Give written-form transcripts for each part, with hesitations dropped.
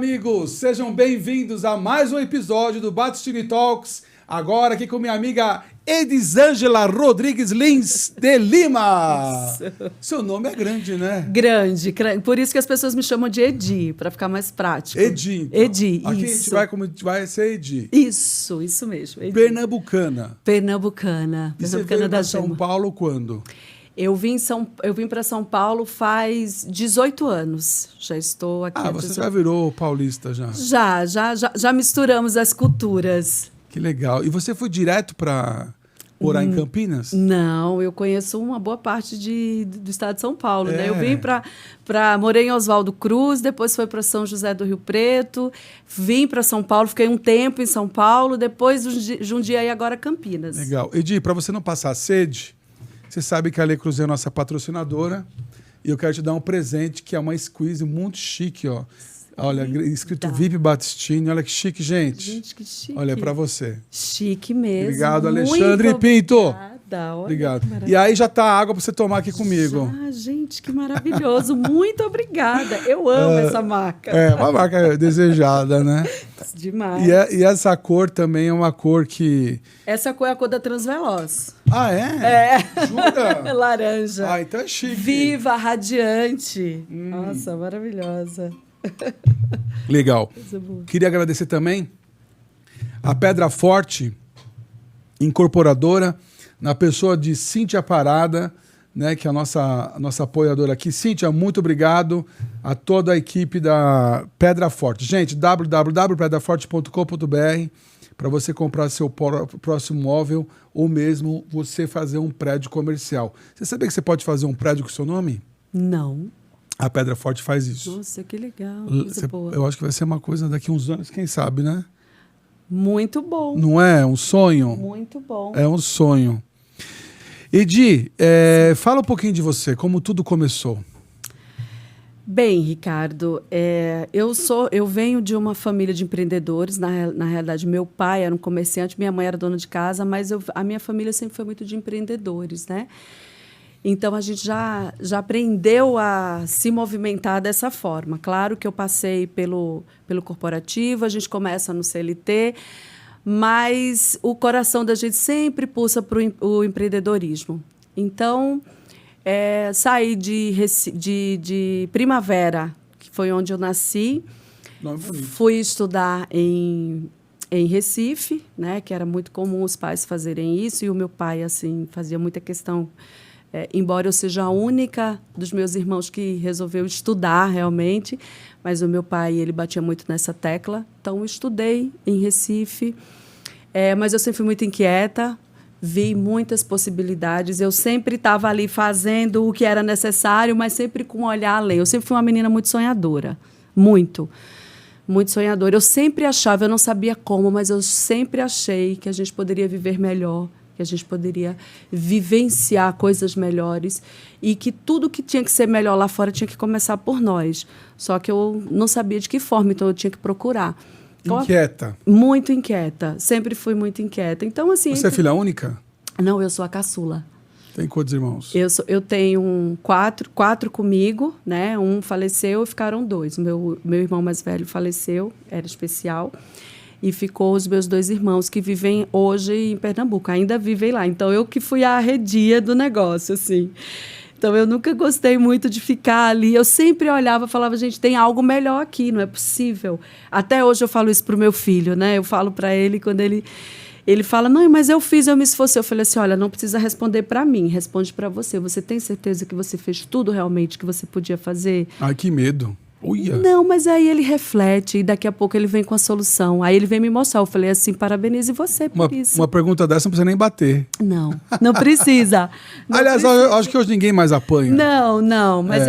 amigos, sejam bem-vindos a mais um episódio do Batistini Talks. Agora aqui com minha amiga Edisângela Rodrigues Lins de Lima. Seu nome é grande, né? Grande, por isso que as pessoas me chamam de Edi, para ficar mais prático. Edi. Então. Edi, aqui isso. a gente vai ser Edi. Isso mesmo. Edi. Pernambucana. Pernambucana E você veio da para São Paulo quando? Eu vim para São Paulo faz 18 anos. Já estou aqui. Ah, você já virou paulista já? Já misturamos as culturas. Que legal. E você foi direto para morar em Campinas? Não, eu conheço uma boa parte do estado de São Paulo, né? Eu vim morei em Oswaldo Cruz, depois fui para São José do Rio Preto, vim para São Paulo, fiquei um tempo em São Paulo, depois Jundiaí, agora Campinas. Legal. Edi, para você não passar sede, você sabe que a Le Creuset é nossa patrocinadora e eu quero te dar um presente que é uma squeeze muito chique, ó. Olha, escrito VIP Batistini. Olha que chique, gente. Gente, que chique. Olha, é pra você. Chique mesmo. Obrigado, Alexandre Pinto. Obrigada. Olha, obrigado. E aí já tá água pra você tomar aqui comigo. Ah, gente, que maravilhoso. Muito obrigada. Eu amo essa marca. É, uma marca desejada, né? Demais. E essa cor também é uma cor que... Essa cor é a cor da Transveloz. Ah, é? É. Jura? Laranja. Ah, então é chique. Viva, radiante. Nossa, maravilhosa. Legal. Queria agradecer também a Pedra Forte, incorporadora, na pessoa de Cíntia Parada, né, que é a nossa apoiadora aqui. Cíntia, muito obrigado a toda a equipe da Pedra Forte. Gente, www.pedraforte.com.br para você comprar seu próximo móvel ou mesmo você fazer um prédio comercial. Você sabia que você pode fazer um prédio com o seu nome? Não. A Pedra Forte faz isso. Nossa, que legal. Eu acho que vai ser uma coisa daqui a uns anos, quem sabe, né? Muito bom. Não é? Um sonho? Muito bom. É um sonho. Edi, fala um pouquinho de você, como tudo começou. Bem, Ricardo, eu venho de uma família de empreendedores. Na realidade, meu pai era um comerciante, minha mãe era dona de casa, mas a minha família sempre foi muito de empreendedores, né? Então, a gente já aprendeu a se movimentar dessa forma. Claro que eu passei pelo corporativo, a gente começa no CLT, mas o coração da gente sempre pulsa para o empreendedorismo. Então, saí de Primavera, que foi onde eu nasci, fui estudar em Recife, né, que era muito comum os pais fazerem isso, e o meu pai assim, fazia muita questão... embora eu seja a única dos meus irmãos que resolveu estudar realmente, mas o meu pai ele batia muito nessa tecla. Então, eu estudei em Recife, mas eu sempre fui muito inquieta, vi muitas possibilidades. Eu sempre estava ali fazendo o que era necessário, mas sempre com um olhar além. Eu sempre fui uma menina muito sonhadora, muito sonhadora. Eu sempre achava, eu não sabia como, mas eu sempre achei que a gente poderia viver melhor, que a gente poderia vivenciar coisas melhores e que tudo que tinha que ser melhor lá fora tinha que começar por nós. Só que eu não sabia de que forma, então eu tinha que procurar. Inquieta? Muito inquieta. Sempre fui muito inquieta. Então, assim... Você é filha única? Não, eu sou a caçula. Tem quantos irmãos? Eu tenho quatro comigo, né? Um faleceu e ficaram dois. Meu irmão mais velho faleceu, era especial. E ficou os meus dois irmãos que vivem hoje em Pernambuco, ainda vivem lá. Então, eu que fui a arredia do negócio, assim. Então, eu nunca gostei muito de ficar ali. Eu sempre olhava e falava, gente, tem algo melhor aqui, não é possível. Até hoje eu falo isso para o meu filho, né? Eu falo para ele, quando ele fala, não, mas eu me esforcei. Eu falei assim, olha, não precisa responder para mim, responde para você. Você tem certeza que você fez tudo realmente que você podia fazer? Ai, que medo. Uia. Não, mas aí ele reflete e daqui a pouco ele vem com a solução. Aí ele vem me mostrar. Eu falei assim, parabenize você por isso. Uma pergunta dessa não precisa nem bater. Não precisa. Aliás, eu acho que hoje ninguém mais apanha. Não, mas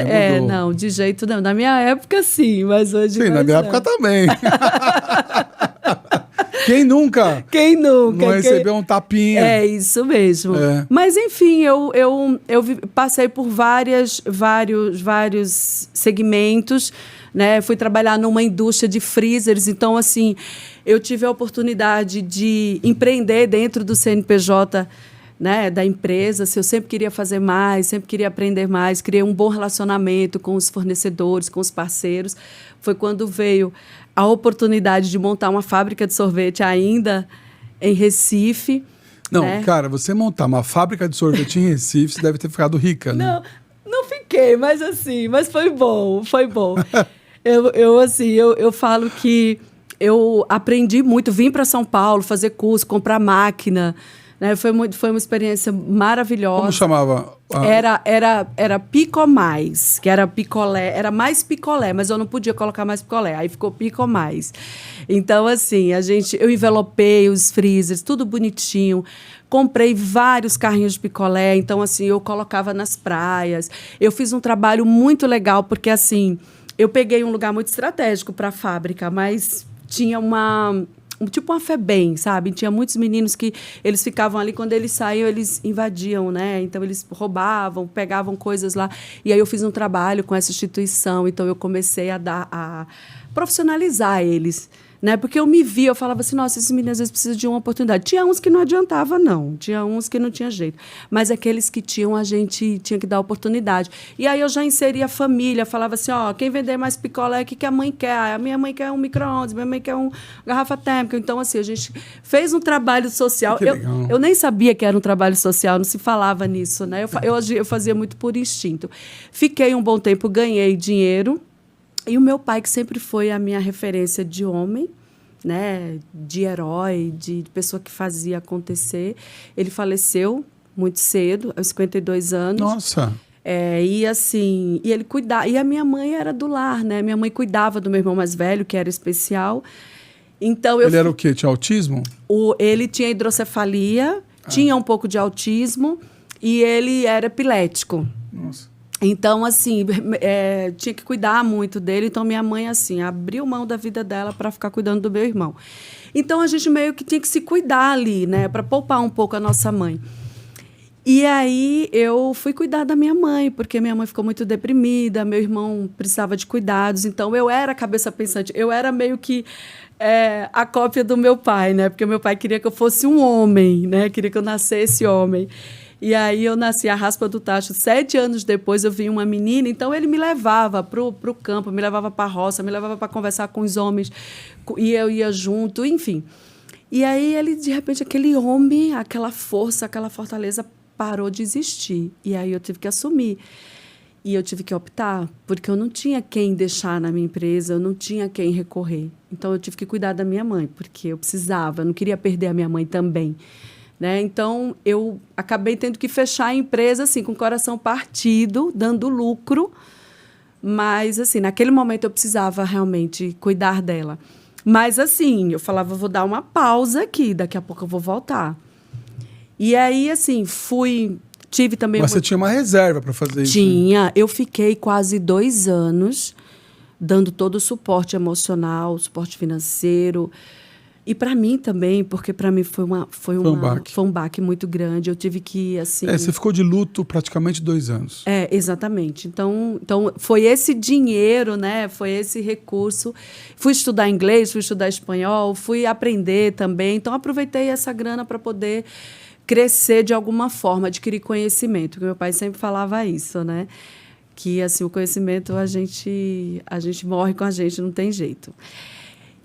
não, de jeito não. Na minha época, sim, mas hoje sim, na minha época também. Quem nunca? Não recebeu um tapinha. É isso mesmo. Mas, enfim, eu passei por vários segmentos, né? Fui trabalhar numa indústria de freezers. Então, assim, eu tive a oportunidade de empreender dentro do CNPJ, né, da empresa. Eu sempre queria fazer mais, sempre queria aprender mais, criei um bom relacionamento com os fornecedores, com os parceiros. Foi quando veio a oportunidade de montar uma fábrica de sorvete ainda em Recife. Não, né? Cara, você montar uma fábrica de sorvete em Recife, você deve ter ficado rica, né? Não fiquei, mas foi bom, foi bom. eu falo que eu aprendi muito, vim para São Paulo fazer curso, comprar máquina, né? Foi uma experiência maravilhosa. Como chamava? Era Pico Mais, que era picolé, era mais picolé, mas eu não podia colocar mais picolé, aí ficou Pico Mais. Então, assim, eu envelopei os freezers, tudo bonitinho, comprei vários carrinhos de picolé, então, assim, eu colocava nas praias. Eu fiz um trabalho muito legal, porque, assim, eu peguei um lugar muito estratégico para a fábrica, mas tinha tipo uma FEBEM, sabe? Tinha muitos meninos que eles ficavam ali, quando eles saíam, eles invadiam, né? Então, eles roubavam, pegavam coisas lá. E aí eu fiz um trabalho com essa instituição, então eu comecei a profissionalizar eles, né? Porque eu me via, eu falava assim, nossa, esses meninos às vezes precisam de uma oportunidade. Tinha uns que não adiantava, não. Tinha uns que não tinha jeito. Mas aqueles que tinham, a gente tinha que dar oportunidade. E aí eu já inseria a família, falava assim, quem vender mais picolé, o que a mãe quer? A minha mãe quer um micro-ondas, minha mãe quer uma garrafa térmica. Então, assim, a gente fez um trabalho social. Eu nem sabia que era um trabalho social, não se falava nisso, né? Eu fazia muito por instinto. Fiquei um bom tempo, ganhei dinheiro. E o meu pai, que sempre foi a minha referência de homem, né, de herói, de pessoa que fazia acontecer, ele faleceu muito cedo, aos 52 anos. Nossa! E assim, e ele cuidava, e a minha mãe era do lar, né? Minha mãe cuidava do meu irmão mais velho, que era especial. Então ele era o quê? Tinha autismo? Ele tinha hidrocefalia, tinha um pouco de autismo e ele era epilético. Nossa. Então, assim, tinha que cuidar muito dele. Então, minha mãe, assim, abriu mão da vida dela para ficar cuidando do meu irmão. Então, a gente meio que tinha que se cuidar ali, né? Para poupar um pouco a nossa mãe. E aí, eu fui cuidar da minha mãe, porque minha mãe ficou muito deprimida, meu irmão precisava de cuidados. Então, eu era a cabeça pensante. Eu era meio que a cópia do meu pai, né? Porque meu pai queria que eu fosse um homem, né? Queria que eu nascesse homem. E aí eu nasci a raspa do tacho. 7 anos depois eu vi uma menina, então ele me levava pro campo, me levava para a roça, me levava para conversar com os homens, e eu ia junto, enfim. E aí ele, de repente, aquele homem, aquela força, aquela fortaleza parou de existir. E aí eu tive que assumir. E eu tive que optar, porque eu não tinha quem deixar na minha empresa, eu não tinha quem recorrer. Então eu tive que cuidar da minha mãe, porque eu precisava, eu não queria perder a minha mãe também. Né? Então, eu acabei tendo que fechar a empresa assim, com o coração partido, dando lucro. Mas, assim, naquele momento eu precisava realmente cuidar dela. Mas, assim, eu falava, vou dar uma pausa aqui, daqui a pouco eu vou voltar. E aí, assim, tive também... Mas você tinha uma reserva para fazer isso? Tinha. Eu fiquei quase 2 anos dando todo o suporte emocional, suporte financeiro... E para mim também, porque para mim foi um baque muito grande. Eu tive que, assim... Você ficou de luto praticamente 2 anos. Exatamente. Então, foi esse dinheiro, né? Foi esse recurso. Fui estudar inglês, fui estudar espanhol, fui aprender também. Então, aproveitei essa grana para poder crescer de alguma forma, adquirir conhecimento. Porque meu pai sempre falava isso, né? Que, assim, o conhecimento a gente morre com a gente, não tem jeito.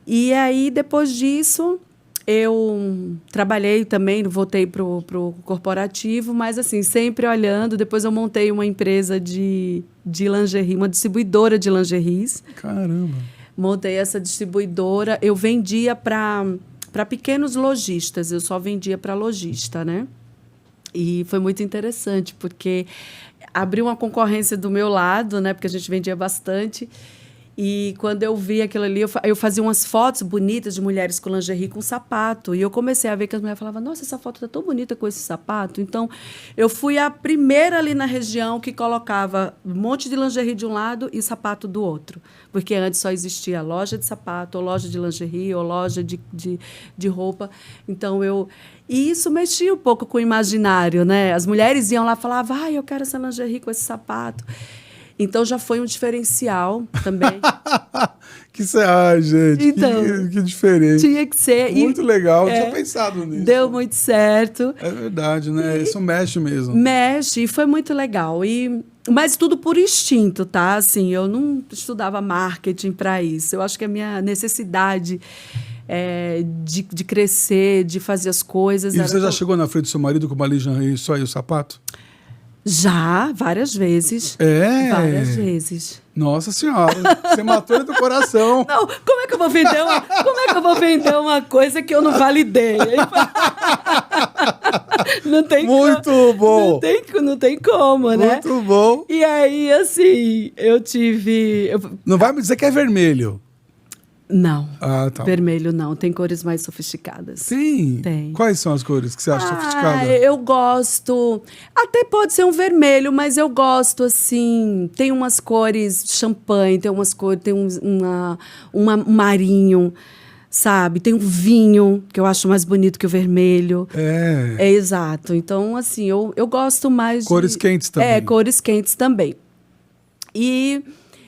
E aí, depois disso, eu trabalhei também, voltei para o corporativo, mas assim, sempre olhando. Depois eu montei uma empresa de lingerie, uma distribuidora de lingeries. Caramba! Montei essa distribuidora. Eu vendia para pequenos lojistas, eu só vendia para lojista, né? E foi muito interessante, porque abriu uma concorrência do meu lado, né? Porque a gente vendia bastante. E quando eu vi aquilo ali, eu fazia umas fotos bonitas de mulheres com lingerie com sapato. E eu comecei a ver que as mulheres falavam, nossa, essa foto está tão bonita com esse sapato. Então, eu fui a primeira ali na região que colocava um monte de lingerie de um lado e sapato do outro. Porque antes só existia loja de sapato, ou loja de lingerie, ou loja de roupa. Então, E isso mexia um pouco com o imaginário, né? As mulheres iam lá e falavam, eu quero essa lingerie com esse sapato. Então, já foi um diferencial também. Gente, então, que diferente. Tinha que ser. Muito legal, eu tinha pensado nisso. Deu muito certo. É verdade, né? Isso mexe mesmo. Mexe, e foi muito legal. E Mas tudo por instinto, tá? Assim, eu não estudava marketing para isso. Eu acho que a minha necessidade de crescer, de fazer as coisas... E você já chegou na frente do seu marido com uma lingerie só e o sapato? Já, várias vezes. Várias vezes. Nossa Senhora, você matou ele do coração. Não, como é que eu vou vender uma coisa que eu não validei? Não tem Muito bom. Não tem como, né? Muito bom. E aí, assim, eu tive... Não vai me dizer que é vermelho. Não. Ah, tá. Vermelho não. Tem cores mais sofisticadas. Sim. Tem. Quais são as cores que você acha sofisticadas? Eu gosto... Até pode ser um vermelho, mas eu gosto, assim... Tem umas cores champanhe, tem umas cores... Tem um marinho, sabe? Tem um vinho, que eu acho mais bonito que o vermelho. É exato. Então, assim, eu gosto mais cores quentes também. Cores quentes também.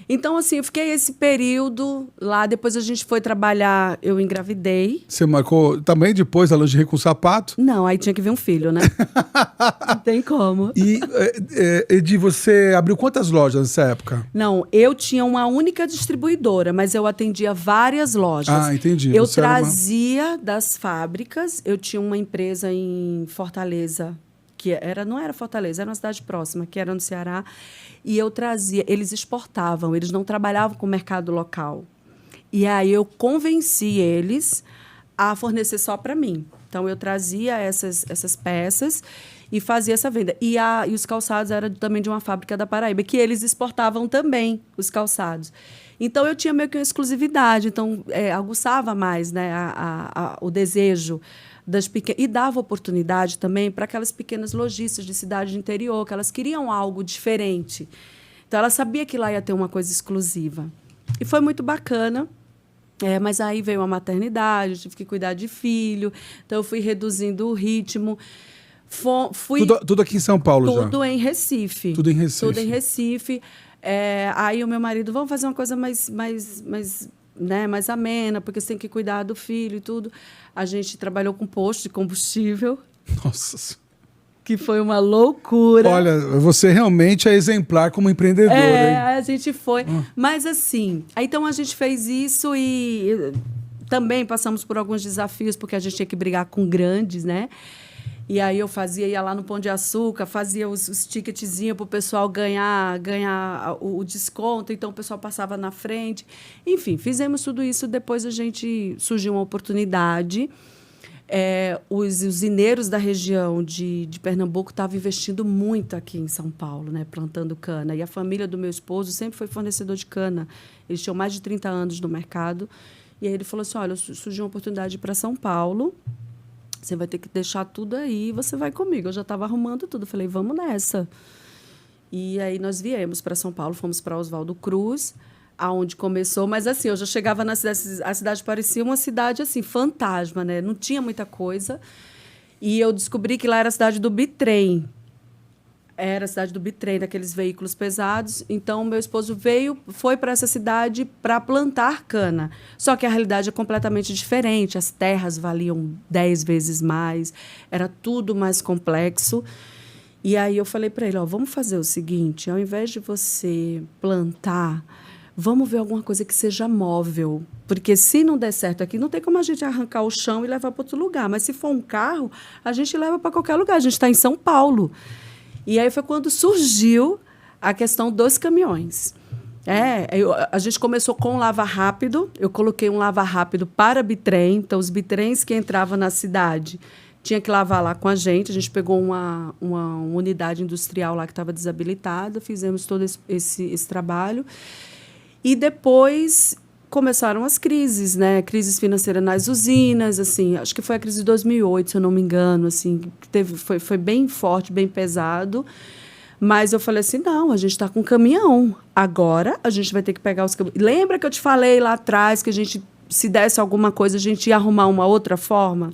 Então, assim, eu fiquei esse período lá, depois a gente foi trabalhar, eu engravidei. Você marcou também depois a lingerie com sapato? Não, aí tinha que vir um filho, né? Não tem como. E, Edi, você abriu quantas lojas nessa época? Não, eu tinha uma única distribuidora, mas eu atendia várias lojas. Ah, entendi. Eu trazia das fábricas, eu tinha uma empresa em Fortaleza, não era Fortaleza, era uma cidade próxima, que era no Ceará, e eu trazia, eles exportavam, eles não trabalhavam com o mercado local. E aí eu convenci eles a fornecer só para mim. Então, eu trazia essas peças e fazia essa venda. E os calçados eram também de uma fábrica da Paraíba, que eles exportavam também, os calçados. Então, eu tinha meio que uma exclusividade, então aguçava mais, né, o desejo das pequenas, e dava oportunidade também para aquelas pequenas lojistas de cidade de interior, que elas queriam algo diferente. Então, ela sabia que lá ia ter uma coisa exclusiva. E foi muito bacana. Mas aí veio a maternidade, eu tive que cuidar de filho, então eu fui reduzindo o ritmo. Tudo aqui em São Paulo já? Tudo em Recife. Tudo em Recife. Tudo em Recife. Aí o meu marido, vamos fazer uma coisa mais amena, porque você tem que cuidar do filho e tudo. A gente trabalhou com posto de combustível. Nossa. Que foi uma loucura. Olha, você realmente é exemplar como empreendedora, hein? A gente foi. Mas assim, então a gente fez isso e também passamos por alguns desafios, porque a gente tinha que brigar com grandes, né? E aí eu ia lá no Pão de Açúcar, fazia os ticketzinhos para o pessoal ganhar o desconto, então o pessoal passava na frente. Enfim, fizemos tudo isso, depois surgiu uma oportunidade. Os usineiros da região de Pernambuco estavam investindo muito aqui em São Paulo, né, plantando cana. E a família do meu esposo sempre foi fornecedor de cana. Eles tinham mais de 30 anos no mercado. E aí ele falou assim, olha, surgiu uma oportunidade para São Paulo, você vai ter que deixar tudo aí e você vai comigo. Eu já estava arrumando tudo. Falei, vamos nessa. E aí nós viemos para São Paulo, fomos para Oswaldo Cruz, aonde começou, mas assim, eu já chegava na cidade, a cidade parecia uma cidade assim, fantasma, né? Não tinha muita coisa. E eu descobri que lá era a cidade do bitrem. Era a cidade do bitrem, daqueles veículos pesados. Então, meu esposo foi para essa cidade para plantar cana. Só que a realidade é completamente diferente. As terras valiam 10 vezes mais, era tudo mais complexo. E aí eu falei para ele, vamos fazer o seguinte, ao invés de você plantar, vamos ver alguma coisa que seja móvel. Porque se não der certo aqui, não tem como a gente arrancar o chão e levar para outro lugar. Mas se for um carro, a gente leva para qualquer lugar. A gente está em São Paulo. E aí foi quando surgiu a questão dos caminhões. A gente começou com um lava-rápido. Eu coloquei um lava-rápido para bitrem. Então, os bitrens que entravam na cidade tinha que lavar lá com a gente. A gente pegou uma unidade industrial lá que estava desabilitada. Fizemos todo esse trabalho. E depois começaram as crises, né? Crises financeiras nas usinas, assim, acho que foi a crise de 2008, se eu não me engano, assim, foi bem forte, bem pesado. Mas eu falei assim, não, a gente está com caminhão. Agora a gente vai ter que pegar os caminhões. Lembra que eu te falei lá atrás que a gente, se desse alguma coisa, a gente ia arrumar uma outra forma?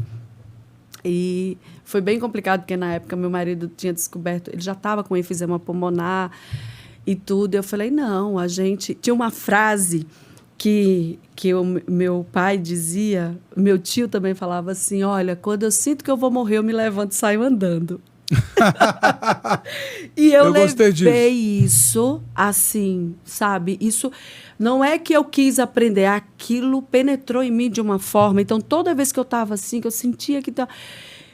E foi bem complicado, porque na época meu marido tinha descoberto, ele já estava com enfisema pulmonar e tudo. Eu falei, não, a gente... Tinha uma frase que meu pai dizia, meu tio também falava assim, olha, quando eu sinto que eu vou morrer, eu me levanto e saio andando. E eu gostei levei disso. isso, assim, sabe? Isso não é que eu quis aprender, aquilo penetrou em mim de uma forma. Então, toda vez que eu estava assim, que eu sentia que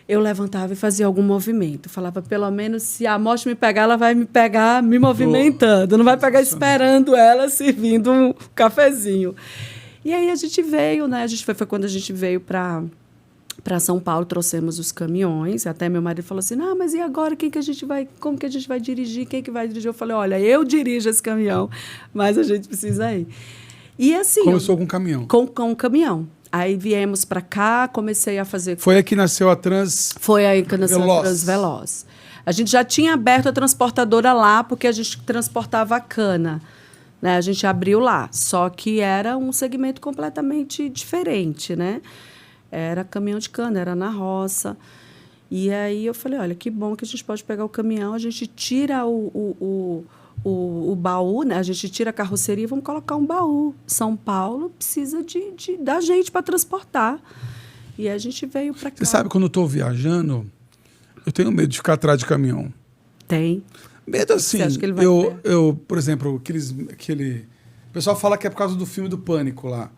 eu levantava e fazia algum movimento. Falava, pelo menos, se a morte me pegar, ela vai me pegar me movimentando. Não vai pegar esperando ela servindo um cafezinho. E aí a gente veio, né? Foi quando a gente veio para São Paulo, trouxemos os caminhões. Até meu marido falou assim, não, mas e agora? Como que a gente vai dirigir? Quem que vai dirigir? Eu falei, olha, eu dirijo esse caminhão, mas a gente precisa ir. E assim... Começou com um caminhão. Com um caminhão. Aí viemos para cá, comecei a fazer... Foi aí que nasceu a Trans... Foi aí que nasceu a Transveloz. A gente já tinha aberto a transportadora lá, porque a gente transportava a cana. Né? A gente abriu lá. Só que era um segmento completamente diferente, né? Era caminhão de cana, era na roça. E aí eu falei, olha, que bom que a gente pode pegar o caminhão, a gente tira o baú, né? A gente tira a carroceria e vamos colocar um baú. São Paulo precisa da gente para transportar. E a gente veio para cá. Você sabe, quando eu estou viajando, eu tenho medo de ficar atrás de caminhão. Tem. Medo assim. Você acha que ele vai por exemplo, aquele... O pessoal fala que é por causa do filme do Pânico lá.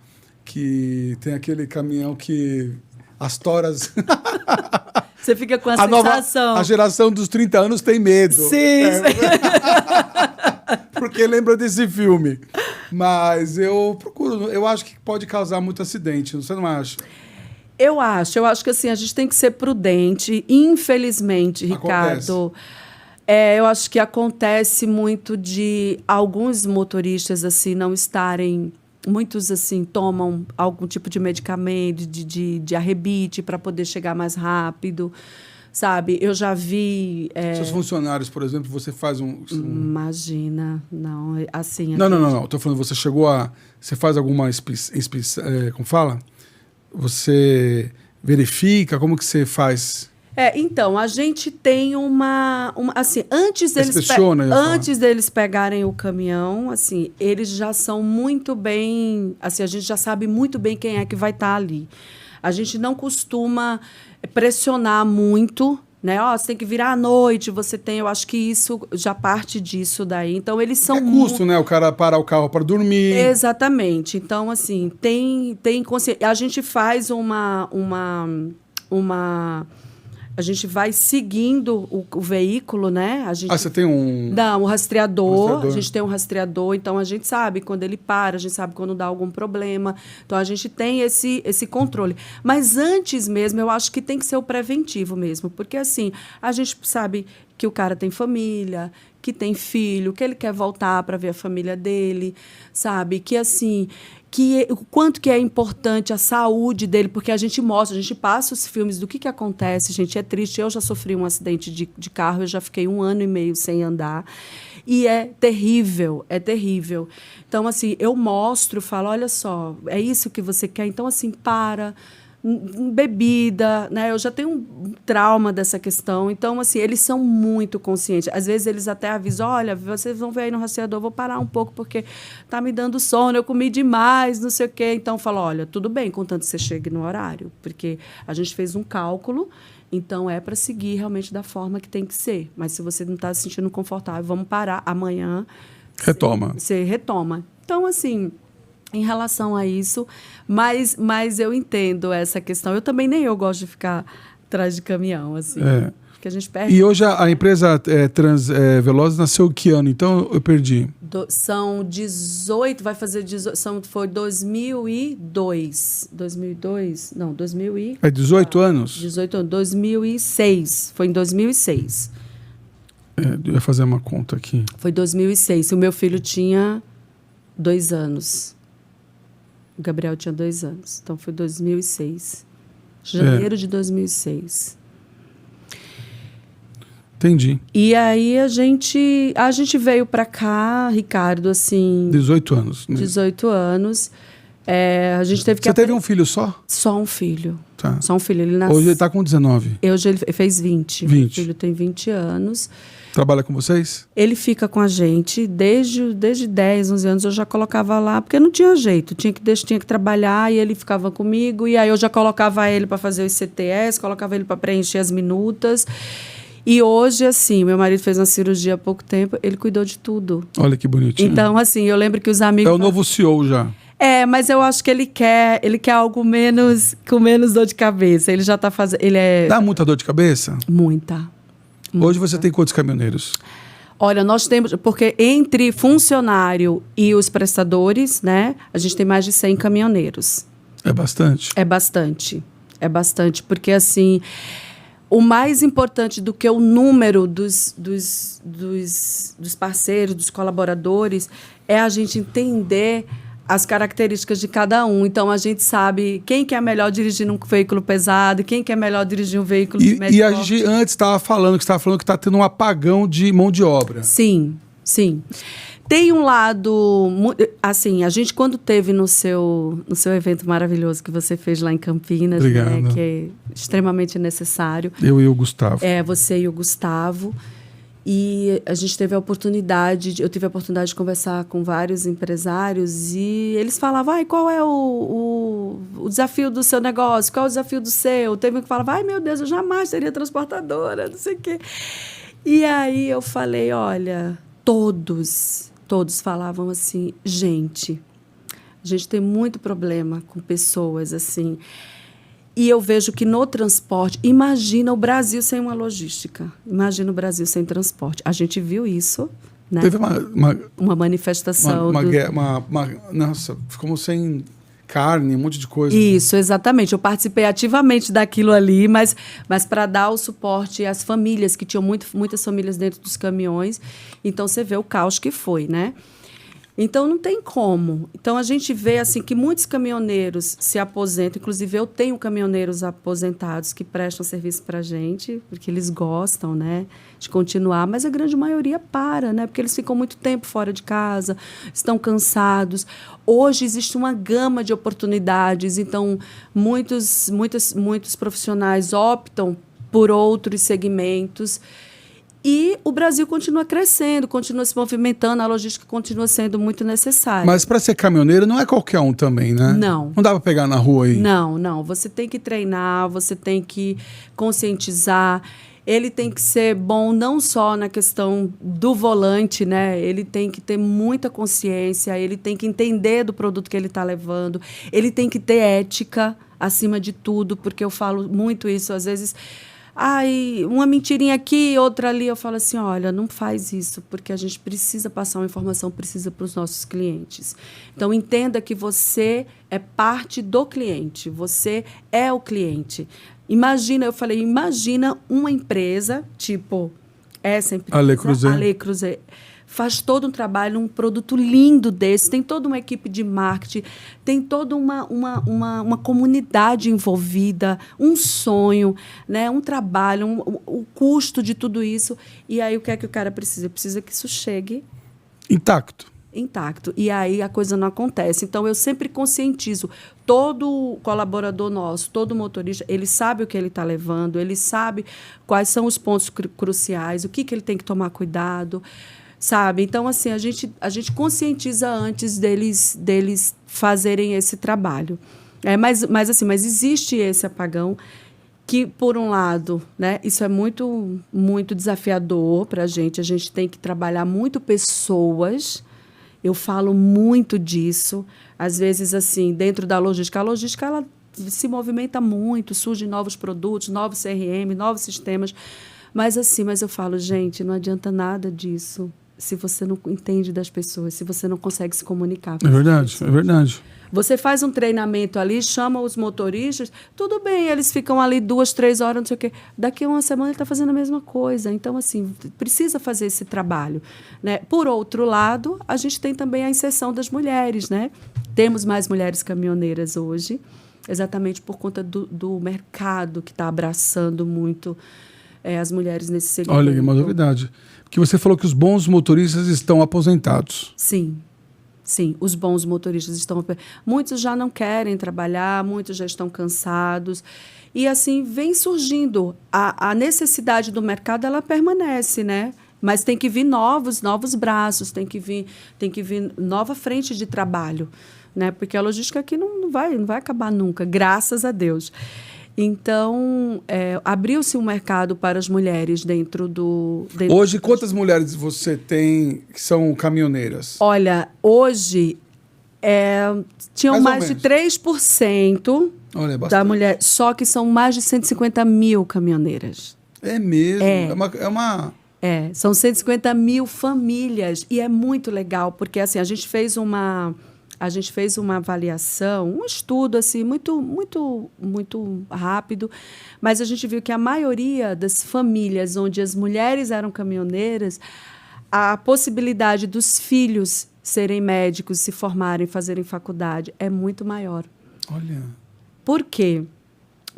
Que tem aquele caminhão que... As toras... Você fica com a sensação. A geração dos 30 anos tem medo. Sim. Porque lembra desse filme. Mas eu procuro... Eu acho que pode causar muito acidente. Você não acha? Eu acho que assim, a gente tem que ser prudente. Infelizmente, Ricardo... eu acho que acontece muito de alguns motoristas assim não estarem... Muitos, assim, tomam algum tipo de medicamento, de arrebite para poder chegar mais rápido, sabe? Eu já vi... Seus funcionários, por exemplo, você faz Imagina, não, assim... Não. Estou falando, você chegou a... Você faz alguma... como fala? Você verifica? Como que você faz... Então, a gente tem uma assim, antes deles pegarem o caminhão, assim, eles já são muito bem, assim, a gente já sabe muito bem quem é que vai estar ali. A gente não costuma pressionar muito, né? Você tem que virar à noite, eu acho que isso já parte disso daí. Então, eles são... custo, né? O cara parar o carro para dormir. Exatamente. Então, assim, tem consciência. A gente faz a gente vai seguindo o veículo, né? Você tem um... Não, um rastreador. A gente tem um rastreador, então a gente sabe quando ele para, a gente sabe quando dá algum problema. Então a gente tem esse controle. Mas antes mesmo, eu acho que tem que ser o preventivo mesmo, porque assim, a gente sabe que o cara tem família, que tem filho, que ele quer voltar para ver a família dele, sabe? Que assim... o quanto que é importante a saúde dele, porque a gente passa os filmes do que acontece, gente, é triste. Eu já sofri um acidente de carro, eu já fiquei 1 ano e meio sem andar, e é terrível. Então, assim, eu falo, olha só, é isso que você quer? Então, assim, bebida, né? Eu já tenho um trauma dessa questão. Então, assim, eles são muito conscientes. Às vezes, eles até avisam, olha, vocês vão ver aí no rastreador, vou parar um pouco, porque tá me dando sono, eu comi demais, não sei o quê. Então, eu falo, olha, tudo bem, contanto que você chegue no horário, porque a gente fez um cálculo, então é para seguir realmente da forma que tem que ser. Mas se você não está se sentindo confortável, vamos parar amanhã. Retoma. Você retoma. Então, assim... Em relação a isso, mas eu entendo essa questão. Eu também nem eu gosto de ficar atrás de caminhão, assim. Que a gente perde. E hoje a empresa Transveloz nasceu que ano? Então eu perdi. São 18, vai fazer 18, foi 2002. 2002? Não, 2000 e... 18 anos? 18 anos, 2006. Foi em 2006. Eu ia fazer uma conta aqui. Foi 2006. O meu filho tinha 2 anos. O Gabriel tinha 2 anos. Então, foi 2006. Janeiro de 2006. Entendi. E aí, a gente veio para cá, Ricardo, assim... 18 anos. Né? 18 anos. A gente teve que... Você teve um filho só? Só um filho. Tá. Só um filho. Ele nasceu... Hoje ele está com 19. Hoje ele fez 20. 20. O filho tem 20 anos. Trabalha com vocês? Ele fica com a gente desde 10, 11 anos. Eu já colocava lá, porque não tinha jeito. Tinha que trabalhar e ele ficava comigo. E aí eu já colocava ele para fazer os CTS, colocava ele para preencher as minutas. E hoje, assim, meu marido fez uma cirurgia há pouco tempo, ele cuidou de tudo. Olha que bonitinho. Então, assim, eu lembro que os amigos... É o novo CEO já. Mas eu acho que ele quer algo menos, com menos dor de cabeça. Ele já está fazendo... Dá muita dor de cabeça? Muita. Hoje você tem quantos caminhoneiros? Olha, nós temos... Porque entre funcionário e os prestadores, né? A gente tem mais de 100 caminhoneiros. É bastante? É bastante. É bastante. Porque, assim... O mais importante do que o número dos parceiros, dos colaboradores, é a gente entender as características de cada um. Então, a gente sabe quem que é melhor dirigindo um veículo pesado, quem que é melhor dirigir um veículo de médio porte. E a gente antes estava falando que está tendo um apagão de mão de obra. Sim, sim. Tem um lado... Assim, a gente, quando teve no seu evento maravilhoso que você fez lá em Campinas, né, que é extremamente necessário. Eu e o Gustavo. Você e o Gustavo. E a gente teve a oportunidade... Eu tive a oportunidade de conversar com vários empresários e eles falavam, qual é o desafio do seu negócio? Qual é o desafio do seu? Teve um que falava, meu Deus, eu jamais teria transportadora, não sei o quê. E aí eu falei, olha, todos falavam assim, gente, a gente tem muito problema com pessoas, assim. E eu vejo que no transporte, imagina o Brasil sem uma logística, imagina o Brasil sem transporte. A gente viu isso, né? Teve uma manifestação. Nossa, ficamos sem carne, um monte de coisa. Isso, exatamente. Eu participei ativamente daquilo ali, mas para dar o suporte às famílias, que tinham muitas famílias dentro dos caminhões. Então, você vê o caos que foi, né? Então, não tem como. Então, a gente vê assim, que muitos caminhoneiros se aposentam. Inclusive, eu tenho caminhoneiros aposentados que prestam serviço para a gente, porque eles gostam, né, de continuar. Mas a grande maioria para, né, porque eles ficam muito tempo fora de casa, estão cansados. Hoje, existe uma gama de oportunidades. Então, muitos profissionais optam por outros segmentos. E o Brasil continua crescendo, continua se movimentando, a logística continua sendo muito necessária. Mas para ser caminhoneiro não é qualquer um também, né? Não. Não dá para pegar na rua aí? Não. Você tem que treinar, você tem que conscientizar. Ele tem que ser bom não só na questão do volante, né? Ele tem que ter muita consciência, ele tem que entender do produto que ele está levando, ele tem que ter ética acima de tudo, porque eu falo muito isso, às vezes... uma mentirinha aqui, outra ali. Eu falo assim, olha, não faz isso, porque a gente precisa passar uma informação, precisa para os nossos clientes. Então, entenda que você é parte do cliente, você é o cliente. Imagina uma empresa, tipo essa empresa, Ale Cruzeiro, faz todo um trabalho, um produto lindo desse, tem toda uma equipe de marketing, tem toda uma comunidade envolvida, um sonho, né, um trabalho, o custo de tudo isso. E aí, o que é que o cara precisa? Precisa que isso chegue... Intacto. E aí a coisa não acontece. Então, eu sempre conscientizo todo colaborador nosso, todo motorista, ele sabe o que ele está levando, ele sabe quais são os pontos cruciais, o que ele tem que tomar cuidado, sabe? Então, assim, a gente conscientiza antes deles fazerem esse trabalho. Mas existe esse apagão que, por um lado, né, isso é muito, muito desafiador para a gente tem que trabalhar muito pessoas. Eu falo muito disso. Às vezes, assim, dentro da logística, a logística ela se movimenta muito, surgem novos produtos, novos CRM, novos sistemas. Mas eu falo, gente, não adianta nada disso se você não entende das pessoas, se você não consegue se comunicar com as pessoas. É verdade. Você faz um treinamento ali, chama os motoristas, tudo bem, eles ficam ali 2, 3 horas, não sei o quê. Daqui a uma semana ele está fazendo a mesma coisa. Então, assim, precisa fazer esse trabalho, né? Por outro lado, a gente tem também a inserção das mulheres, né? Temos mais mulheres caminhoneiras hoje, exatamente por conta do mercado que está abraçando muito as mulheres nesse segmento. Olha, é uma novidade. Porque você falou que os bons motoristas estão aposentados. Sim, os bons motoristas estão... Muitos já não querem trabalhar, muitos já estão cansados. E, assim, vem surgindo. A necessidade do mercado, ela permanece, né? Mas tem que vir novos braços, tem que vir nova frente de trabalho, né? Porque a logística aqui não vai acabar nunca, graças a Deus. Então, abriu-se um mercado para as mulheres dentro do... Hoje, quantas mulheres você tem que são caminhoneiras? Olha, hoje, tinham mais de 3% Olha, da mulher, só que são mais de 150 mil caminhoneiras. É mesmo? São 150 mil famílias e é muito legal, porque assim, a gente fez uma avaliação, um estudo assim, muito rápido, mas a gente viu que a maioria das famílias onde as mulheres eram caminhoneiras, a possibilidade dos filhos serem médicos, se formarem, fazerem faculdade, é muito maior. Olha. Por quê?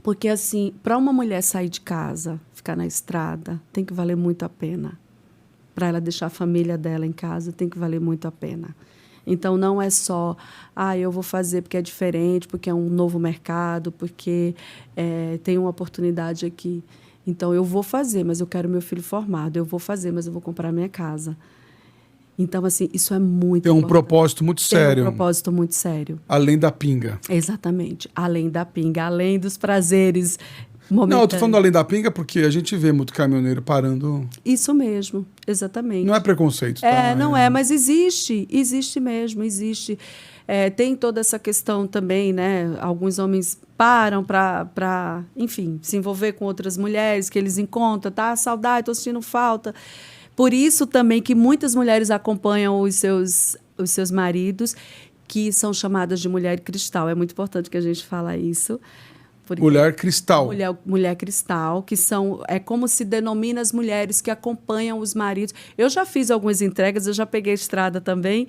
Porque, assim, para uma mulher sair de casa, ficar na estrada, tem que valer muito a pena. Para ela deixar a família dela em casa, tem que valer muito a pena. Então, não é só, eu vou fazer porque é diferente, porque é um novo mercado, porque tem uma oportunidade aqui. Então, eu vou fazer, mas eu quero meu filho formado. Eu vou fazer, mas eu vou comprar minha casa. Então, assim, isso é muito importante. Tem um propósito muito sério. Tem um propósito muito sério. Além da pinga. Exatamente. Além da pinga, além dos prazeres momentâneos. Não, eu tô falando além da pinga porque a gente vê muito caminhoneiro parando. Isso mesmo, exatamente. Não é preconceito, tá? Não é, mas existe mesmo, existe. Tem toda essa questão também, né? Alguns homens param para, enfim, se envolver com outras mulheres que eles encontram, tá? Saudade, tô sentindo falta. Por isso também que muitas mulheres acompanham os seus maridos, que são chamadas de mulher cristal. É muito importante que a gente fale isso. Mulher cristal. Mulher cristal, que é como se denomina as mulheres que acompanham os maridos. Eu já fiz algumas entregas, eu já peguei estrada também,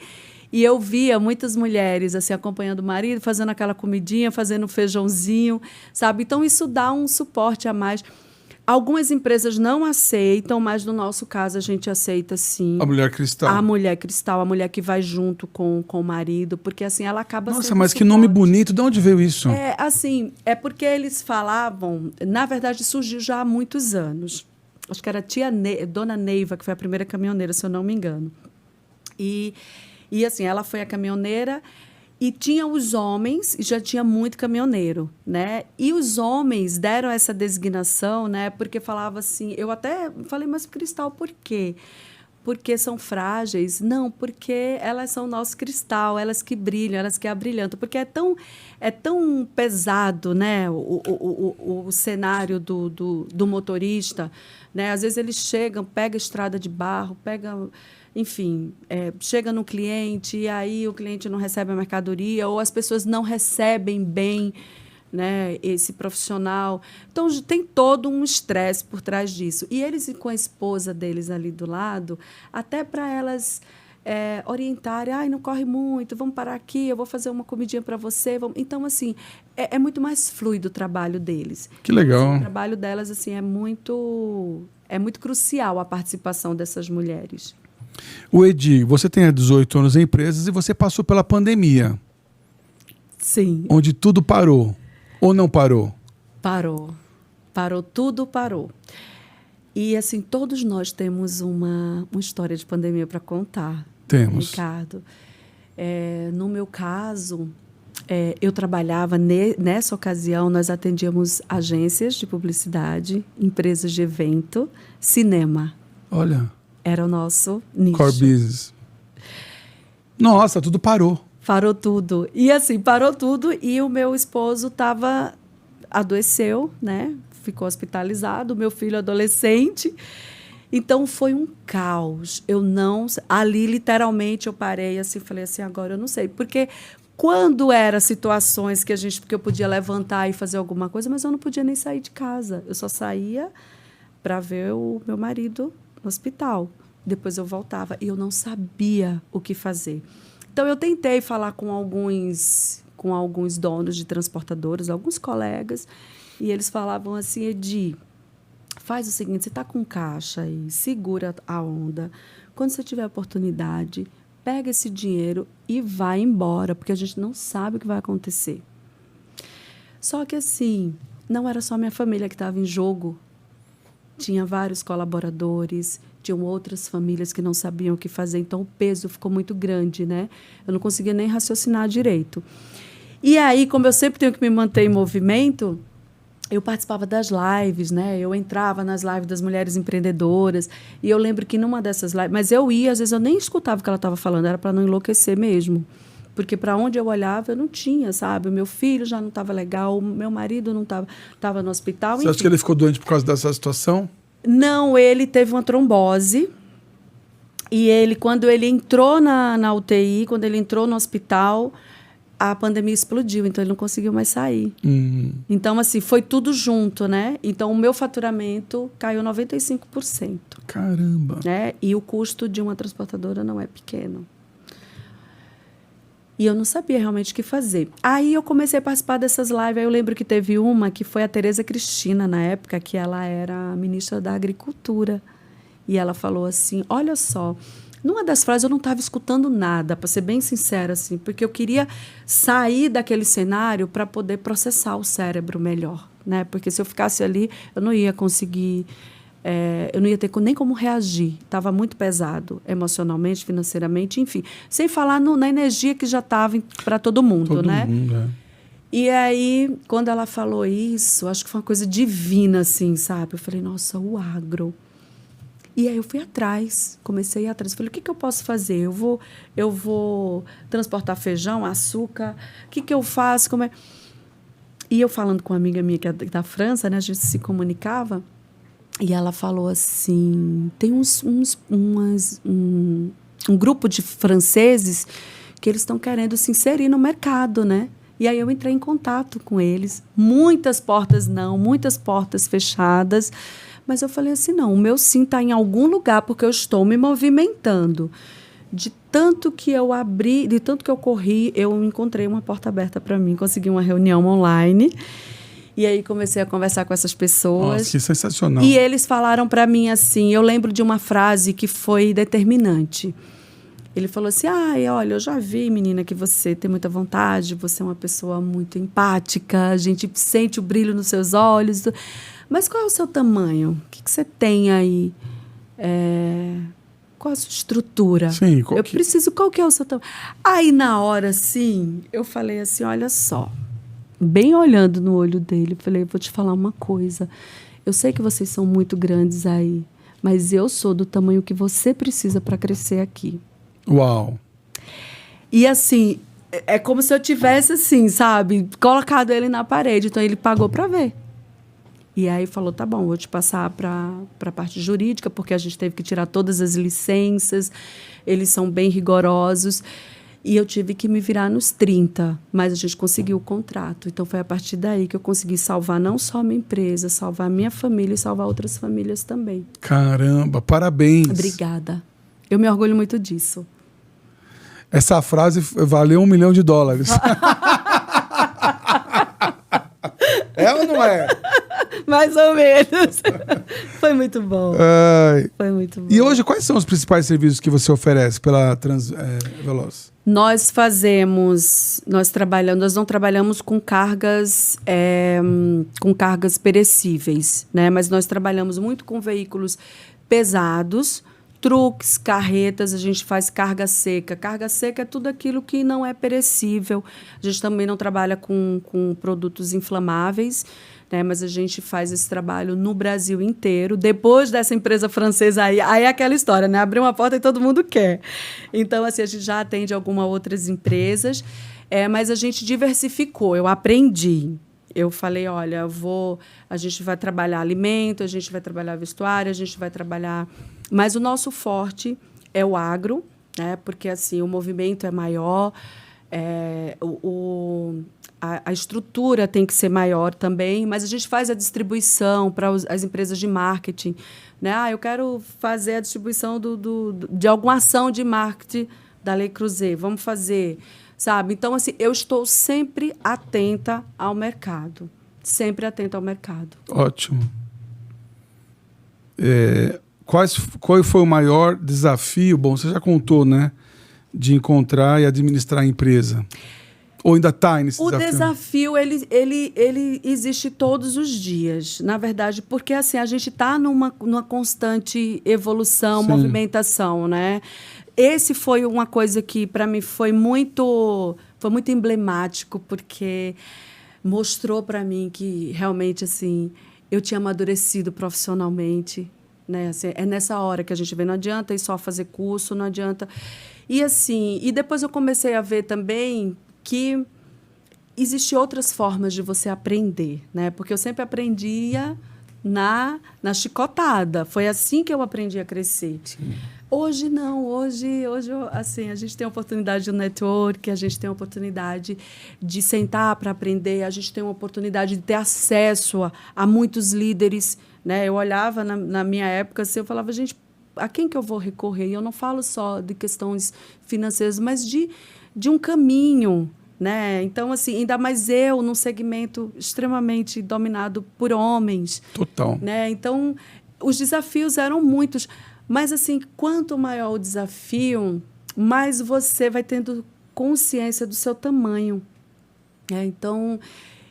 e eu via muitas mulheres assim acompanhando o marido, fazendo aquela comidinha, fazendo um feijãozinho, sabe? Então, isso dá um suporte a mais. Algumas empresas não aceitam, mas no nosso caso a gente aceita sim. A mulher cristal. A mulher cristal, a mulher que vai junto com o marido, porque assim ela acaba sendo. Nossa, mas que nome bonito, de onde veio isso? É porque eles falavam, na verdade surgiu já há muitos anos. Acho que era Dona Neiva, que foi a primeira caminhoneira, se eu não me engano. E assim, ela foi a caminhoneira. E tinha os homens, e já tinha muito caminhoneiro, né? E os homens deram essa designação, né? Porque falava assim, eu até falei, mas cristal, por quê? Porque são frágeis? Não, porque elas são nosso cristal, elas que brilham, elas que abrilhantam. Porque é tão pesado, né? O cenário do motorista, né? Às vezes eles chegam, pega estrada de barro, enfim, chega no cliente e aí o cliente não recebe a mercadoria ou as pessoas não recebem bem, né, esse profissional. Então, tem todo um estresse por trás disso. E eles, com a esposa deles ali do lado, até para elas orientarem, não corre muito, vamos parar aqui, eu vou fazer uma comidinha para você. Então, assim, é muito mais fluido o trabalho deles. Que legal. Assim, o trabalho delas assim, é muito crucial a participação dessas mulheres. O Edi, você tem 18 anos em empresas e você passou pela pandemia. Sim. Onde tudo parou. Ou não parou? Parou. Tudo parou. E, assim, todos nós temos uma história de pandemia para contar. Temos. Ricardo. No meu caso, eu trabalhava, nessa ocasião, nós atendíamos agências de publicidade, empresas de evento, cinema. Olha. Era o nosso nicho. Core business. Nossa, tudo parou. Parou tudo. E assim, parou tudo e o meu esposo adoeceu, né? Ficou hospitalizado, o meu filho adolescente. Então, foi um caos. Ali, literalmente, eu parei assim, falei assim, agora eu não sei. Porque quando eram situações que eu podia levantar e fazer alguma coisa, mas eu não podia nem sair de casa. Eu só saía para ver o meu marido no hospital. Depois eu voltava e eu não sabia o que fazer. Então, eu tentei falar com alguns donos de transportadoras, alguns colegas, e eles falavam assim, Edi, faz o seguinte, você está com caixa aí, segura a onda. Quando você tiver oportunidade, pega esse dinheiro e vai embora, porque a gente não sabe o que vai acontecer. Só que, assim, não era só minha família que estava em jogo. Tinha vários colaboradores, tinham outras famílias que não sabiam o que fazer, então o peso ficou muito grande, né? Eu não conseguia nem raciocinar direito. E aí, como eu sempre tenho que me manter em movimento, eu participava das lives, né? Eu entrava nas lives das mulheres empreendedoras. E eu lembro que numa dessas lives... Mas eu ia, às vezes eu nem escutava o que ela estava falando, era para não enlouquecer mesmo. Porque para onde eu olhava, eu não tinha, sabe? O meu filho já não estava legal, o meu marido não estava no hospital. Você acha que ele ficou doente por causa dessa situação? Não, ele teve uma trombose. E ele, quando ele entrou na UTI, quando ele entrou no hospital, a pandemia explodiu, então ele não conseguiu mais sair. Então, assim, foi tudo junto, né? Então, o meu faturamento caiu 95%. Caramba! Né? E o custo de uma transportadora não é pequeno. E eu não sabia realmente o que fazer. Aí eu comecei a participar dessas lives. Aí eu lembro que teve uma que foi a Tereza Cristina, na época, que ela era ministra da Agricultura. E ela falou assim, olha só, numa das frases eu não estava escutando nada, para ser bem sincera, assim, porque eu queria sair daquele cenário para poder processar o cérebro melhor, né? Porque se eu ficasse ali, eu não ia conseguir... eu não ia ter nem como reagir. Estava muito pesado, emocionalmente, financeiramente, enfim. Sem falar na energia que já estava para todo mundo, né? E aí, quando ela falou isso, acho que foi uma coisa divina, assim, sabe? Eu falei, nossa, o agro. E aí eu fui atrás, comecei a ir atrás. Falei, o que eu posso fazer? Eu vou transportar feijão, açúcar? O que eu faço? Como é? E eu falando com uma amiga minha que é da França, né? A gente se comunicava. E ela falou assim, tem um grupo de franceses que eles estão querendo se inserir no mercado, né? E aí eu entrei em contato com eles. Muitas portas não, muitas portas fechadas. Mas eu falei assim, não, o meu sim está em algum lugar, porque eu estou me movimentando. De tanto que eu abri, de tanto que eu corri, eu encontrei uma porta aberta para mim, consegui uma reunião online. E aí comecei a conversar com essas pessoas. Nossa, que sensacional. E eles falaram para mim assim, eu lembro de uma frase que foi determinante. Ele falou assim, olha, eu já vi, menina, que você tem muita vontade, você é uma pessoa muito empática, a gente sente o brilho nos seus olhos. Mas qual é o seu tamanho? O que você tem aí? Qual a sua estrutura? Sim, qual que é o seu tamanho? Aí, na hora, assim, eu falei assim, olha só. Bem olhando no olho dele, falei, vou te falar uma coisa. Eu sei que vocês são muito grandes aí, mas eu sou do tamanho que você precisa para crescer aqui. Uau! E assim, é como se eu tivesse assim, sabe, colocado ele na parede. Então ele pagou para ver. E aí falou, tá bom, vou te passar para a parte jurídica, porque a gente teve que tirar todas as licenças, eles são bem rigorosos. E eu tive que me virar nos 30, mas a gente conseguiu o contrato. Então, foi a partir daí que eu consegui salvar não só a minha empresa, salvar a minha família e salvar outras famílias também. Caramba, parabéns. Obrigada. Eu me orgulho muito disso. Essa frase valeu $1 milhão. É ou não é? Mais ou menos. Foi muito bom. Foi muito bom. E hoje, quais são os principais serviços que você oferece pela Veloz? Nós não trabalhamos com cargas perecíveis, né? Mas nós trabalhamos muito com veículos pesados, truques, carretas, a gente faz carga seca. Carga seca é tudo aquilo que não é perecível. A gente também não trabalha com produtos inflamáveis, né? Mas a gente faz esse trabalho no Brasil inteiro. Depois dessa empresa francesa aí é aquela história, né? Abrir uma porta e todo mundo quer. Então, assim, a gente já atende algumas outras empresas, mas a gente diversificou, eu aprendi. Eu falei, olha, a gente vai trabalhar alimento, a gente vai trabalhar vestuário, a gente vai trabalhar... Mas o nosso forte é o agro, né? Porque assim, o movimento é maior, a estrutura tem que ser maior também, mas a gente faz a distribuição para as empresas de marketing. Né? Eu quero fazer a distribuição de alguma ação de marketing da Lei Cruzeiro, vamos fazer... Sabe? Então, assim, eu estou sempre atenta ao mercado. Sempre atenta ao mercado. Ótimo. Qual foi o maior desafio? Bom, você já contou, né? De encontrar e administrar a empresa. Ou ainda está nesse desafio? O desafio, ele existe todos os dias, na verdade, porque assim, a gente está numa constante evolução, sim, movimentação, né? Esse foi uma coisa que, para mim, foi muito emblemático, porque mostrou para mim que realmente assim eu tinha amadurecido profissionalmente, né? Assim, é nessa hora que a gente vê, não adianta ir só fazer curso, não adianta. E assim, e depois eu comecei a ver também que existem outras formas de você aprender, né? Porque eu sempre aprendia na chicotada. Foi assim que eu aprendi a crescer. Sim. Hoje não, hoje assim, a gente tem a oportunidade de network, a gente tem a oportunidade de sentar para aprender, a gente tem uma oportunidade de ter acesso a muitos líderes, né? Eu olhava na minha época assim, eu falava, gente, a quem que eu vou recorrer? E eu não falo só de questões financeiras, mas de um caminho, né? Então, assim, ainda mais eu num segmento extremamente dominado por homens. Total. Né? Então, os desafios eram muitos. Mas, assim, quanto maior o desafio, mais você vai tendo consciência do seu tamanho. Então,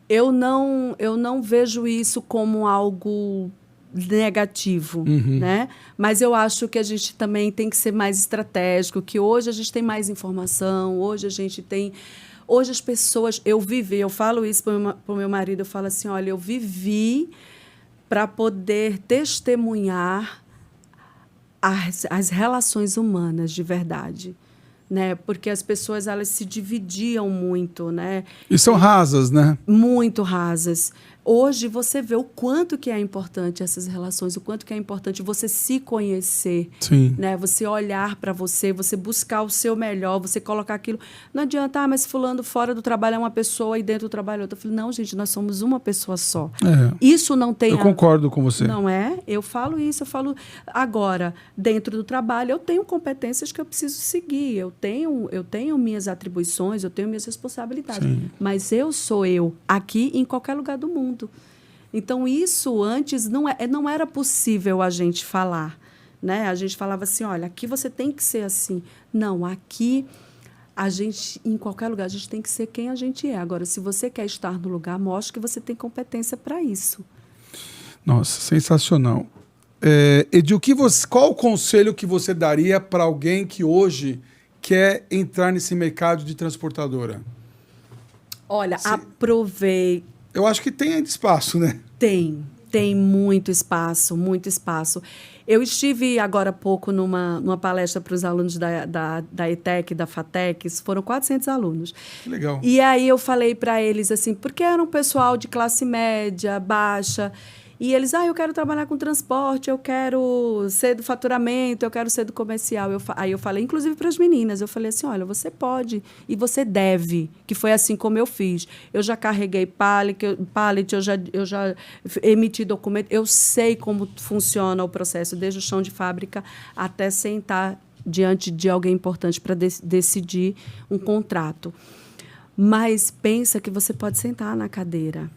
eu não vejo isso como algo negativo, né? Mas eu acho que a gente também tem que ser mais estratégico, que hoje a gente tem mais informação, hoje a gente tem... Hoje as pessoas... Eu falo isso para o meu marido, eu falo assim, olha, eu vivi para poder testemunhar as relações humanas de verdade, né? Porque as pessoas elas se dividiam muito, né? E são rasas, né? Muito rasas. Hoje você vê o quanto que é importante essas relações, o quanto que é importante você se conhecer, Sim. né? Você olhar para você buscar o seu melhor, você colocar aquilo. Não adianta, mas fulano fora do trabalho é uma pessoa e dentro do trabalho é outra. Eu falei, não, gente, nós somos uma pessoa só. Isso não tem... Eu concordo com você. Não é? Eu falo isso, eu falo... Agora, dentro do trabalho, eu tenho competências que eu preciso seguir, eu tenho minhas atribuições, eu tenho minhas responsabilidades. Sim. Mas eu sou eu, aqui em qualquer lugar do mundo. Então, isso antes não era possível a gente falar, né? A gente falava assim, olha, aqui você tem que ser assim. Não, aqui, a gente, em qualquer lugar, a gente tem que ser quem a gente é. Agora, se você quer estar no lugar, mostre que você tem competência para isso. Nossa, sensacional. Edi, qual o conselho que você daria para alguém que hoje quer entrar nesse mercado de transportadora? Olha, aproveite. Eu acho que tem ainda espaço, né? Tem muito espaço, muito espaço. Eu estive agora há pouco numa palestra para os alunos da ETEC, da FATEC, foram 400 alunos. Que legal. E aí eu falei para eles assim, porque era um pessoal de classe média, baixa, e eles, eu quero trabalhar com transporte, eu quero ser do faturamento, eu quero ser do comercial. Aí eu falei, inclusive para as meninas, eu falei assim, olha, você pode e você deve, que foi assim como eu fiz. Eu já carreguei pallet, eu já emiti documento, eu sei como funciona o processo, desde o chão de fábrica até sentar diante de alguém importante para decidir um contrato. Mas pensa que você pode sentar na cadeira,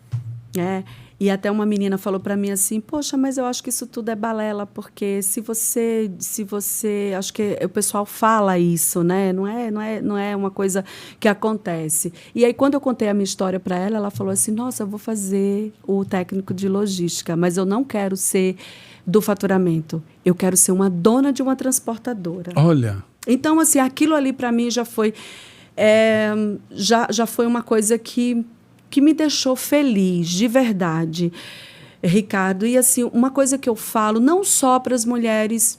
né? E até uma menina falou para mim assim, poxa, mas eu acho que isso tudo é balela, porque se você, acho que o pessoal fala isso, né? Não é uma coisa que acontece. E aí, quando eu contei a minha história para ela, ela falou assim, nossa, eu vou fazer o técnico de logística, mas eu não quero ser do faturamento, eu quero ser uma dona de uma transportadora. Olha. Então, assim, aquilo ali para mim já foi uma coisa que me deixou feliz, de verdade, Ricardo. E, assim, uma coisa que eu falo, não só para as mulheres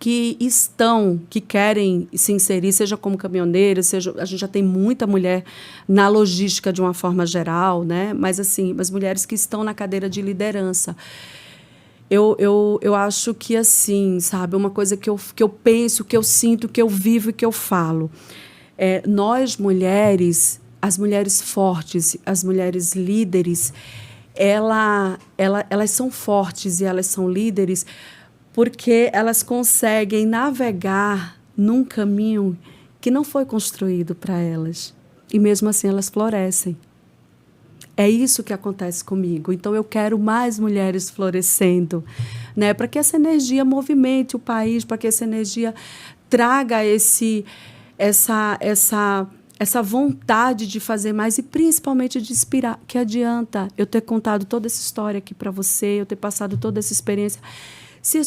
que querem se inserir, seja como caminhoneira, a gente já tem muita mulher na logística de uma forma geral, né? Mas, assim, as mulheres que estão na cadeira de liderança. Eu acho que, assim, sabe, uma coisa que eu penso, que eu sinto, que eu vivo e que eu falo. Nós, mulheres... As mulheres fortes, as mulheres líderes, elas são fortes e elas são líderes porque elas conseguem navegar num caminho que não foi construído para elas. E, mesmo assim, elas florescem. É isso que acontece comigo. Então, eu quero mais mulheres florescendo, né? Para que essa energia movimente o país, para que essa energia traga essa vontade de fazer mais e principalmente de inspirar. Que adianta eu ter contado toda essa história aqui para você, eu ter passado toda essa experiência. Se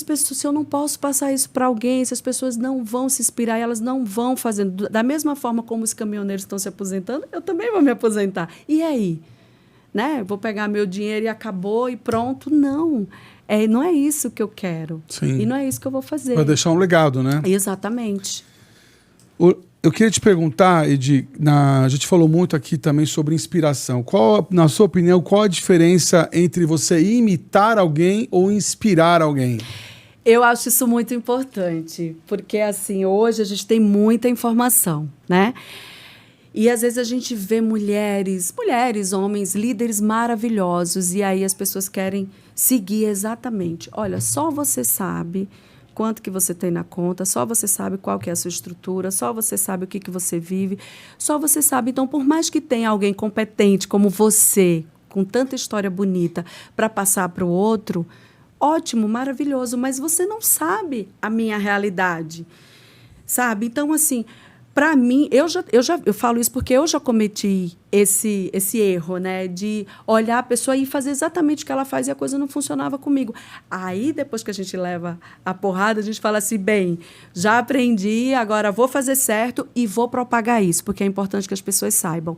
eu não posso passar isso para alguém, se as pessoas não vão se inspirar, elas não vão fazendo. Da mesma forma como os caminhoneiros estão se aposentando, eu também vou me aposentar. E aí? né? Vou pegar meu dinheiro e acabou e pronto. Não. Não é isso que eu quero. Sim. E não é isso que eu vou fazer. Vai deixar um legado, né? Exatamente. Eu queria te perguntar, Edi, a gente falou muito aqui também sobre inspiração. Na sua opinião, qual a diferença entre você imitar alguém ou inspirar alguém? Eu acho isso muito importante, porque assim, hoje a gente tem muita informação, né? E às vezes a gente vê mulheres, homens, líderes maravilhosos, e aí as pessoas querem seguir exatamente. Olha, só você sabe quanto que você tem na conta, só você sabe qual que é a sua estrutura, só você sabe o que você vive, só você sabe. Então, por mais que tenha alguém competente como você, com tanta história bonita, para passar para o outro, ótimo, maravilhoso, mas você não sabe a minha realidade, sabe? Então, assim, para mim, eu falo isso porque eu já cometi esse erro, né? De olhar a pessoa e fazer exatamente o que ela faz e a coisa não funcionava comigo. Aí, depois que a gente leva a porrada, a gente fala assim, bem, já aprendi, agora vou fazer certo e vou propagar isso, porque é importante que as pessoas saibam.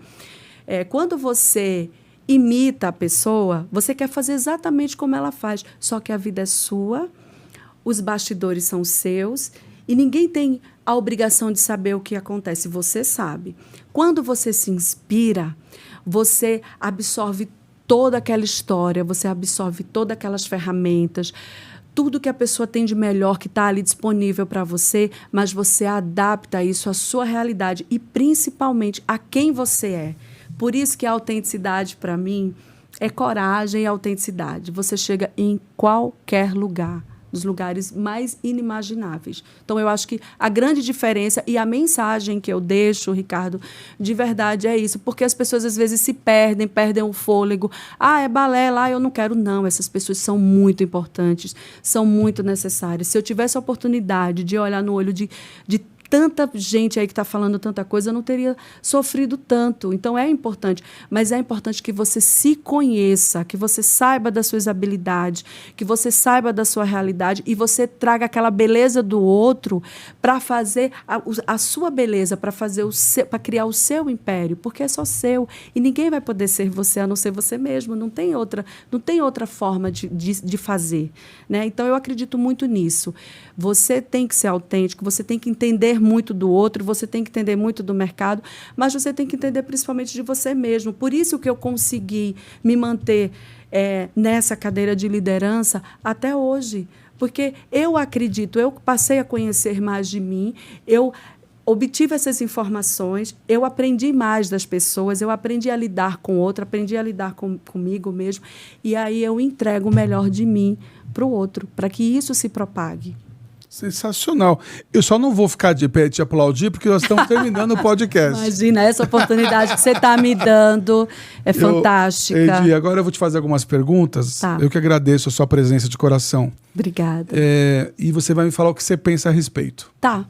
Quando você imita a pessoa, você quer fazer exatamente como ela faz, só que a vida é sua, os bastidores são seus, e ninguém tem a obrigação de saber o que acontece. Você sabe. Quando você se inspira, você absorve toda aquela história, você absorve todas aquelas ferramentas, tudo que a pessoa tem de melhor que está ali disponível para você, mas você adapta isso à sua realidade e, principalmente, a quem você é. Por isso que a autenticidade, para mim, é coragem e autenticidade. Você chega em qualquer lugar, nos lugares mais inimagináveis. Então, eu acho que a grande diferença e a mensagem que eu deixo, Ricardo, de verdade é isso, porque as pessoas às vezes se perdem o fôlego. É balé lá, eu não quero. Não, essas pessoas são muito importantes, são muito necessárias. Se eu tivesse a oportunidade de olhar no olho de tanta gente aí que está falando tanta coisa, eu não teria sofrido tanto. Então, é importante. Mas é importante que você se conheça, que você saiba das suas habilidades, que você saiba da sua realidade e você traga aquela beleza do outro para fazer a sua beleza, para criar o seu império, porque é só seu. E ninguém vai poder ser você a não ser você mesmo. Não tem outra forma de fazer, né? Então, eu acredito muito nisso. Você tem que ser autêntico, você tem que entender muito do outro, você tem que entender muito do mercado, mas você tem que entender principalmente de você mesmo. Por isso que eu consegui me manter nessa cadeira de liderança até hoje. Porque eu acredito, eu passei a conhecer mais de mim, eu obtive essas informações, eu aprendi mais das pessoas, eu aprendi a lidar com o outro, aprendi a lidar comigo mesmo, e aí eu entrego o melhor de mim para o outro, para que isso se propague. Sensacional. Eu só não vou ficar de pé e te aplaudir porque nós estamos terminando o podcast. Imagina, essa oportunidade que você está me dando é fantástica. Edi, agora eu vou te fazer algumas perguntas. Tá. Eu que agradeço a sua presença de coração. Obrigada. E você vai me falar o que você pensa a respeito. Tá.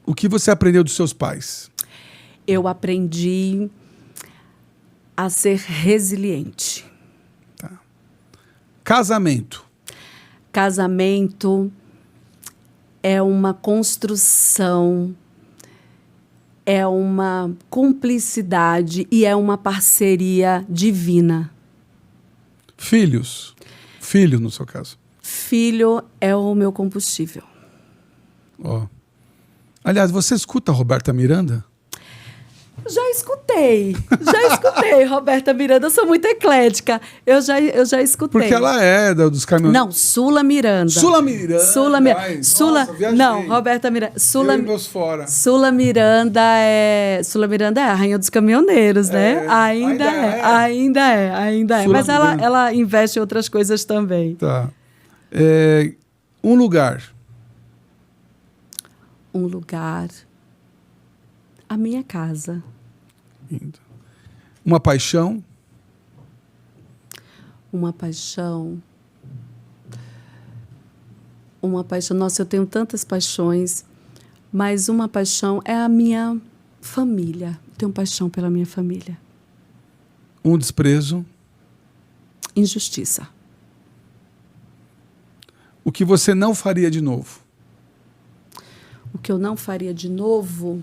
O que você aprendeu dos seus pais? Eu aprendi a ser resiliente. Tá. Casamento. Casamento é uma construção, é uma cumplicidade e é uma parceria divina. Filhos. Filho, no seu caso. Filho é o meu combustível. Ó. Aliás, você escuta a Roberta Miranda? Já escutei, Roberta Miranda. Eu sou muito eclética. Eu já escutei. Porque ela é dos caminhões. Não, Sula Miranda. Sula Miranda. Sula Miranda. Nossa, viajei. Não, Roberta Miranda. Eu e meus fora. Sula Miranda é a rainha dos caminhoneiros, né? Ainda é. Mas ela investe em outras coisas também. Tá. Um lugar. Um lugar. A minha casa. Uma paixão. Uma paixão. Nossa, eu tenho tantas paixões, mas uma paixão é a minha família. Eu tenho paixão pela minha família. Um desprezo. Injustiça. O que você não faria de novo? O que eu não faria de novo?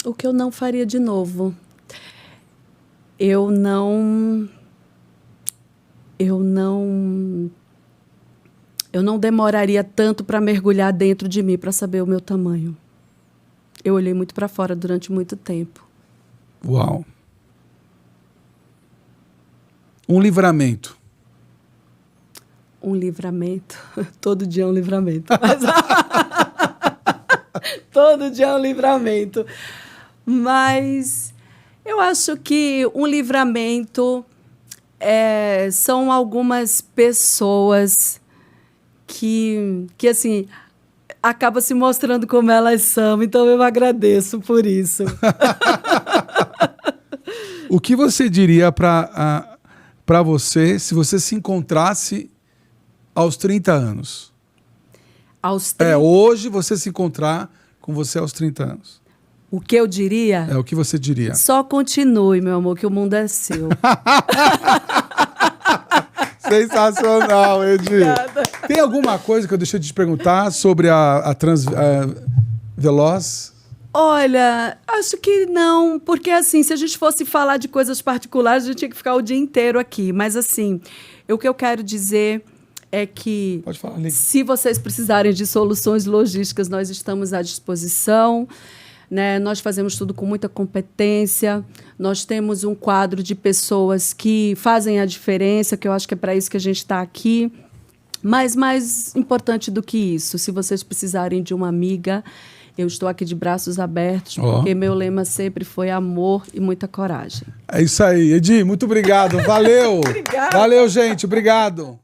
O que eu não faria de novo? Eu não demoraria tanto para mergulhar dentro de mim para saber o meu tamanho. Eu olhei muito para fora durante muito tempo. Uau. Um livramento. Um livramento. Todo dia é um livramento. Todo dia é um livramento. Mas eu acho que um livramento são algumas pessoas que assim, acabam se mostrando como elas são. Então, eu agradeço por isso. O que você diria para você se você se encontrasse aos 30 anos? Aos 30... hoje você se encontrar com você aos 30 anos. O que eu diria? O que você diria? Só continue, meu amor, que o mundo é seu. Sensacional, Edi. Tem alguma coisa que eu deixei de te perguntar sobre a Veloz? Olha, acho que não, porque assim, se a gente fosse falar de coisas particulares, a gente tinha que ficar o dia inteiro aqui. Mas assim, o que eu quero dizer é que Pode falar, Lê. Se vocês precisarem de soluções logísticas, nós estamos à disposição. Né? Nós fazemos tudo com muita competência. Nós temos um quadro de pessoas que fazem a diferença, que eu acho que é para isso que a gente está aqui. Mas mais importante do que isso, se vocês precisarem de uma amiga, eu estou aqui de braços abertos, porque meu lema sempre foi amor e muita coragem. É isso aí. Edi, muito obrigado. Valeu. Obrigada. Valeu, gente. Obrigado.